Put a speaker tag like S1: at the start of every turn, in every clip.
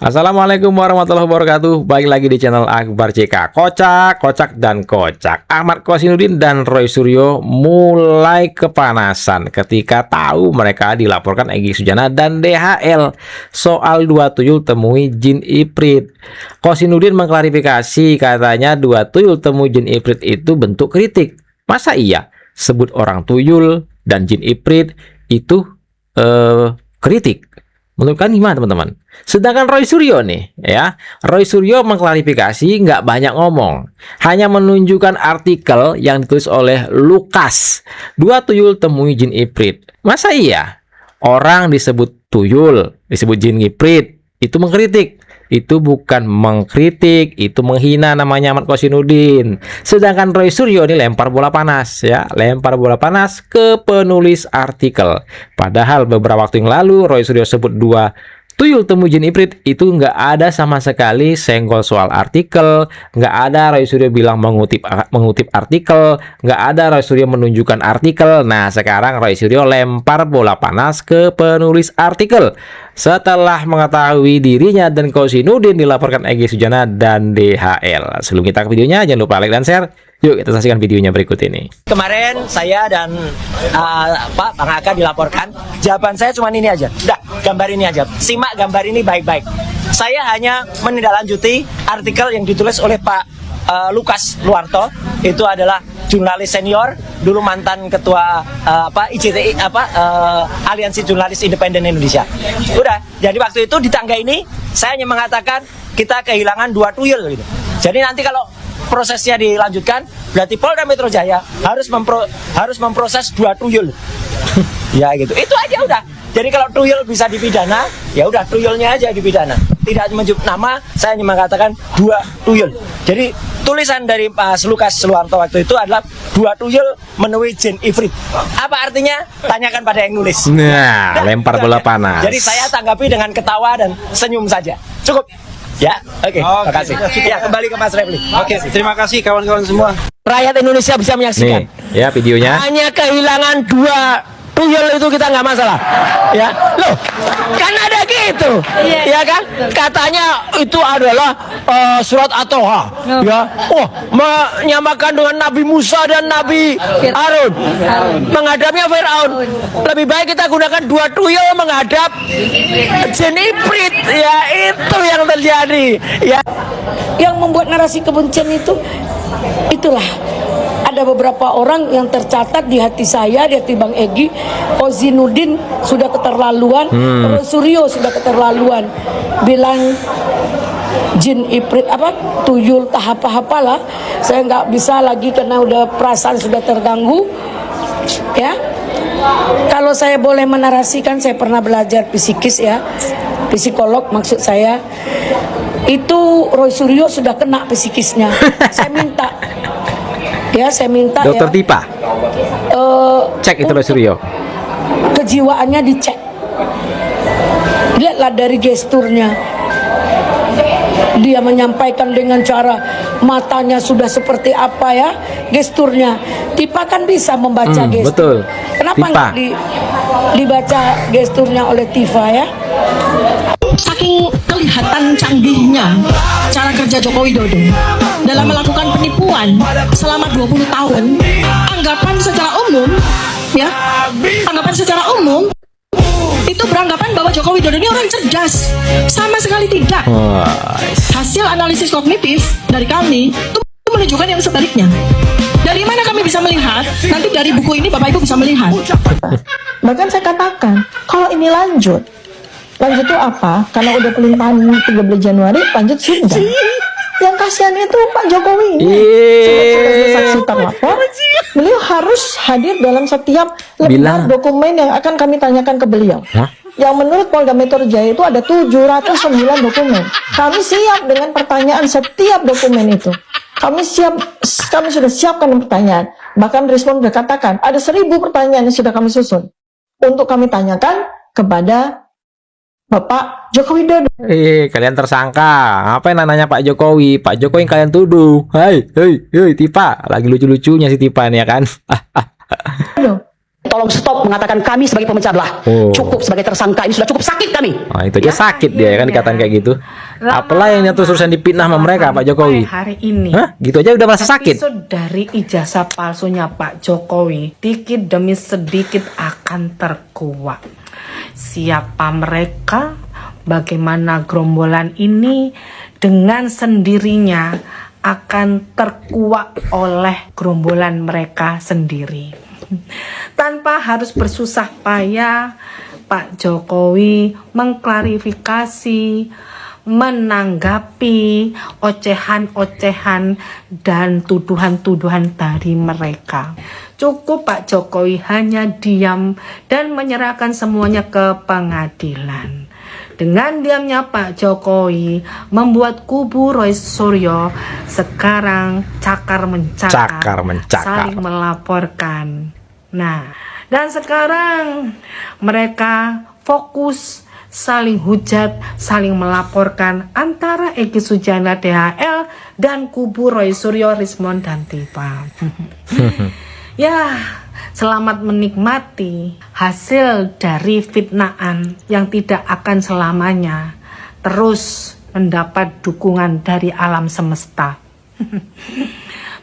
S1: Assalamualaikum warahmatullahi wabarakatuh. Balik lagi di channel Akbar CK. Kocak dan kocak. Ahmad Kosinudin dan Roy Suryo mulai kepanasan ketika tahu mereka dilaporkan Egy Sujana dan DHL soal dua tuyul temui jin iprit. Kosinudin mengklarifikasi, katanya dua tuyul temui jin iprit itu bentuk kritik. Masa iya sebut orang tuyul dan jin iprit itu kritik? Menurut kalian gimana, teman-teman? Sedangkan Roy Suryo nih, ya, Roy Suryo mengklarifikasi, nggak banyak ngomong, hanya menunjukkan artikel yang ditulis oleh Lukas. Dua tuyul temui jin iprit. Masa iya orang disebut tuyul, disebut jin iprit itu mengkritik? Itu bukan mengkritik, itu menghina namanya Ahmad Kosinudin. Sedangkan Roy Suryo ini lempar bola panas, ya, lempar bola panas ke penulis artikel. Padahal beberapa waktu yang lalu Roy Suryo sebut dua tuyul temu jin iprit, itu nggak ada sama sekali senggol soal artikel, nggak ada Roy Suryo bilang mengutip artikel, nggak ada Roy Suryo menunjukkan artikel. Nah, sekarang Roy Suryo lempar bola panas ke penulis artikel setelah mengetahui dirinya dan Kosinudin dilaporkan Egy Sujana dan DHL. Sebelum kita ke videonya, jangan lupa like dan share. Yuk kita saksikan videonya berikut ini.
S2: Kemarin saya dan Pak Bang Aka dilaporkan. Jawaban saya cuma ini aja. Udah, gambar ini aja. Simak gambar ini baik-baik. Saya hanya menindaklanjuti artikel yang ditulis oleh Pak Lukas Luarto. Itu adalah jurnalis senior, dulu mantan ketua IJTI Aliansi Jurnalis Independen Indonesia. Udah, jadi waktu itu di tangga ini saya hanya mengatakan kita kehilangan dua tuyul gitu. Jadi nanti kalau prosesnya dilanjutkan, berarti Polda Metro Jaya harus memproses dua tuyul. Ya gitu. Itu aja udah. Jadi kalau tuyul bisa dipidana, ya udah tuyulnya aja dipidana. Tidak menyebut nama, saya hanya mengatakan dua tuyul. Jadi tulisan dari Pak Lukas Luarto waktu itu adalah dua tuyul menemui jin iprit. Apa artinya? Tanyakan pada yang nulis.
S1: Nah, lempar bola panas.
S2: Jadi saya tanggapi dengan ketawa dan senyum saja. Cukup. Ya, oke. Terima kasih. Ya, kembali ke Mas Refli.
S3: Oke, terima kasih kawan-kawan semua.
S2: Rakyat Indonesia bisa menyaksikan.
S1: Nih, ya videonya.
S2: Hanya kehilangan dua tuyul itu kita nggak masalah. Ya, loh, kan ada gitu, ya kan? Katanya itu adalah surat At-Toha, ya. Oh, menyamakan dengan Nabi Musa dan Nabi Harun, menghadapnya Firaun. Lebih baik kita gunakan dua tuyul menghadap jin iprit, ya, itu yang terjadi. Ya,
S4: yang membuat narasi kebencian itu, itulah ada beberapa orang yang tercatat di hati saya, di hati Bang Egy. Kosinudin sudah keterlaluan, Roy Suryo sudah keterlaluan, bilang jin iprit tuyul apalah. Saya nggak bisa lagi karena udah perasaan sudah terganggu, ya. Kalau saya boleh menarasikan, saya pernah belajar psikis, ya, psikolog maksud saya. Itu Roy Suryo sudah kena psikisnya. Saya minta
S1: Dokter
S4: ya,
S1: Tipa cek itu Roy Suryo,
S4: kejiwaannya dicek. Lihatlah dari gesturnya, dia menyampaikan dengan cara matanya sudah seperti apa, ya, gesturnya. Tipa kan bisa membaca gestur.
S1: Betul.
S4: Kenapa nggak dibaca gesturnya oleh Tifa, ya?
S5: Saking kelihatan canggihnya cara kerja Joko Widodo dalam melakukan penipuan selama 20 tahun, anggapan secara umum itu beranggapan bahwa Joko Widodo ini orang cerdas. Sama sekali tidak. Hasil analisis kognitif dari kami itu menunjukkan yang sebaliknya. Dari mana kami bisa melihat? Nanti dari buku ini Bapak Ibu bisa melihat.
S6: Bahkan saya katakan, kalau ini lanjut itu apa? Karena udah kelimpahan 13 Januari, lanjut sudah. Yang kasihan itu Pak Jokowi ini. Sebagai saksi terlapor, beliau harus hadir dalam setiap lembar dokumen yang akan kami tanyakan ke beliau. Yang menurut Polda Metro Jaya itu ada 709 dokumen. Kami siap dengan pertanyaan setiap dokumen itu. Kami sudah siapkan pertanyaan. Bahkan respon berkatakan ada 1000 pertanyaan yang sudah kami susun untuk kami tanyakan kepada Bapak Joko Widodo.
S1: Kalian tersangka. Ngapain nanya Pak Jokowi? Pak Jokowi yang kalian tuduh. Hei, Tipa. Lagi lucu-lucunya si Tipa nih, ya kan?
S7: Tolong stop mengatakan kami sebagai pemecah belah.
S1: Oh.
S7: Cukup sebagai tersangka, ini sudah cukup sakit kami.
S1: Nah, itu aja sakit dia kan dikatain kayak gitu. Apalah yang terus-terusan dipitnah sama mereka Pak Jokowi.
S8: Hari ini.
S1: Hah? Gitu aja udah merasa sakit.
S8: Episode dari ijazah palsunya Pak Jokowi dikit demi sedikit akan terkuak. Siapa mereka? Bagaimana gerombolan ini dengan sendirinya akan terkuak oleh gerombolan mereka sendiri. Tanpa harus bersusah payah, Pak Jokowi mengklarifikasi, menanggapi ocehan-ocehan dan tuduhan-tuduhan dari mereka. Cukup Pak Jokowi hanya diam dan menyerahkan semuanya ke pengadilan. Dengan diamnya Pak Jokowi membuat kubu Roy Suryo sekarang cakar-mencakar, saling melaporkan. Nah, dan sekarang mereka fokus saling hujat, saling melaporkan antara Egy Sujana DHL dan kubu Roy Suryo, Rismond dan Tifa. Ya, selamat menikmati hasil dari fitnaan yang tidak akan selamanya terus mendapat dukungan dari alam semesta.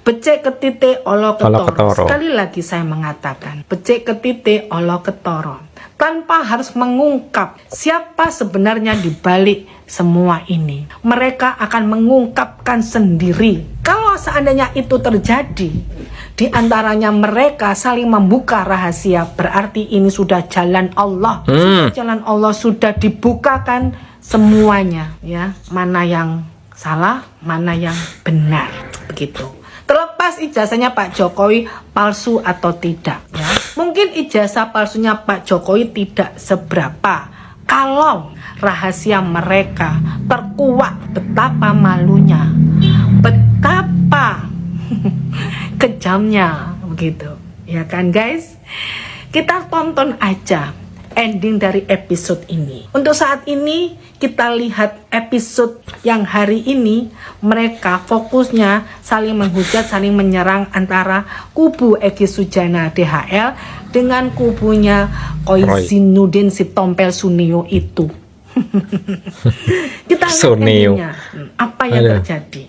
S8: Becek ketite olo ketoro. Sekali lagi saya mengatakan, becek ketite olo ketoro. Tanpa harus mengungkap siapa sebenarnya di balik semua ini. Mereka akan mengungkapkan sendiri. Kalau seandainya itu terjadi, di antaranya mereka saling membuka rahasia, berarti ini sudah jalan Allah. Jalan Allah sudah dibukakan semuanya, ya. Mana yang salah, mana yang benar, begitu. Terlepas ijazahnya Pak Jokowi palsu atau tidak, ya. Mungkin ijazah palsunya Pak Jokowi tidak seberapa. Kalau rahasia mereka terkuak, betapa malunya, betapa kejamnya, begitu. Ya kan guys? Kita tonton aja ending dari episode ini. Untuk saat ini kita lihat episode yang hari ini, mereka fokusnya saling menghujat, saling menyerang antara kubu Egy Sujana DHL dengan kubunya Koizzinuddin si Tompel Sunio itu. Kita lihat endingnya, apa yang terjadi.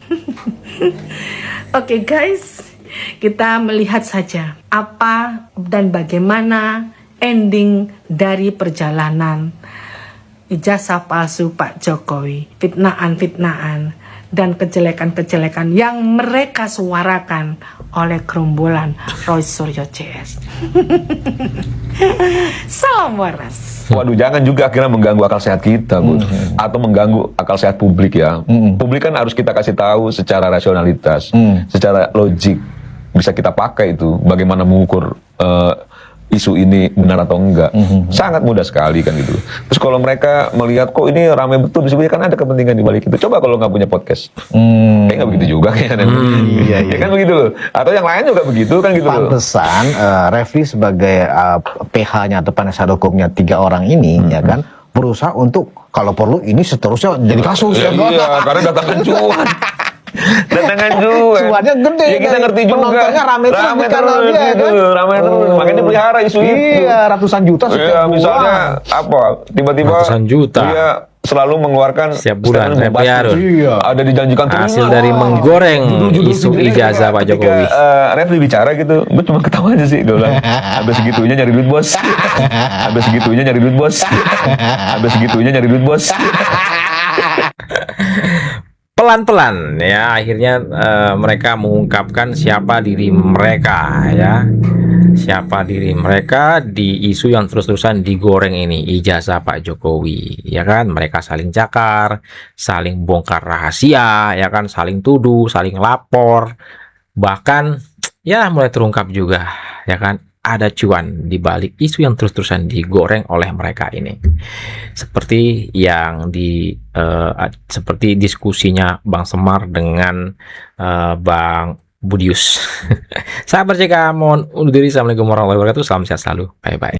S8: Oke guys, kita melihat saja apa dan bagaimana ending dari perjalanan ijazah palsu Pak Jokowi, fitnaan-fitnaan dan kejelekan-kejelekan yang mereka suarakan oleh gerombolan Roy Suryo CS. Salam waras.
S9: Waduh, jangan juga akhirnya mengganggu akal sehat kita, Bu. Atau mengganggu akal sehat publik ya. Publik kan harus kita kasih tahu secara rasionalitas, secara logik. Bisa kita pakai itu, bagaimana mengukur isu ini benar atau enggak. Sangat mudah sekali kan gitu. Terus kalau mereka melihat kok ini ramai betul, sebenarnya kan ada kepentingan di balik itu. Coba kalau nggak punya podcast. Kayak nggak begitu juga kayaknya.
S10: Iya.
S9: Ya kan begitu loh. Atau yang lain juga begitu kan gitu loh.
S10: Pantesan Refli sebagai PH-nya atau penasihat hukumnya 3 orang ini ya kan berusaha untuk kalau perlu ini seterusnya jadi kasus
S9: ya. Iya, karena datangkan cuan. Datangkan cuan.
S10: Cuannya gede.
S9: Ya kita ngerti juga.
S10: Penontonnya rame terus di kanal dia
S9: gitu,
S10: kan.
S9: Rame terus. Makanya pelihara isu itu.
S10: Iya, ratusan juta setiap bulan.
S9: Misalnya apa? Tiba-tiba
S1: ratusan juta.
S9: Dia selalu mengeluarkan
S1: setiap bulan
S9: iya. Ada dijanjikan
S1: hasil dari menggoreng isu ijazah Pak Jokowi.
S9: Refli bicara gitu, gue cuma ketawa aja sih. Gue bilang, habis segitunya nyari duit bos. Habis segitunya nyari duit bos. Habis segitunya nyari duit bos.
S1: Pelan-pelan ya akhirnya mereka mengungkapkan siapa diri mereka ya, siapa diri mereka di isu yang terus-terusan digoreng ini, ijazah Pak Jokowi ya kan. Mereka saling cakar, saling bongkar rahasia ya kan, saling tuduh, saling lapor, bahkan ya mulai terungkap juga ya kan ada cuan di balik isu yang terus-terusan digoreng oleh mereka ini. Seperti yang seperti diskusinya Bang Semar dengan Bang Budius. Sahabat CK, mohon undur diri. Assalamualaikum warahmatullahi wabarakatuh. Salam sehat selalu. Bye bye.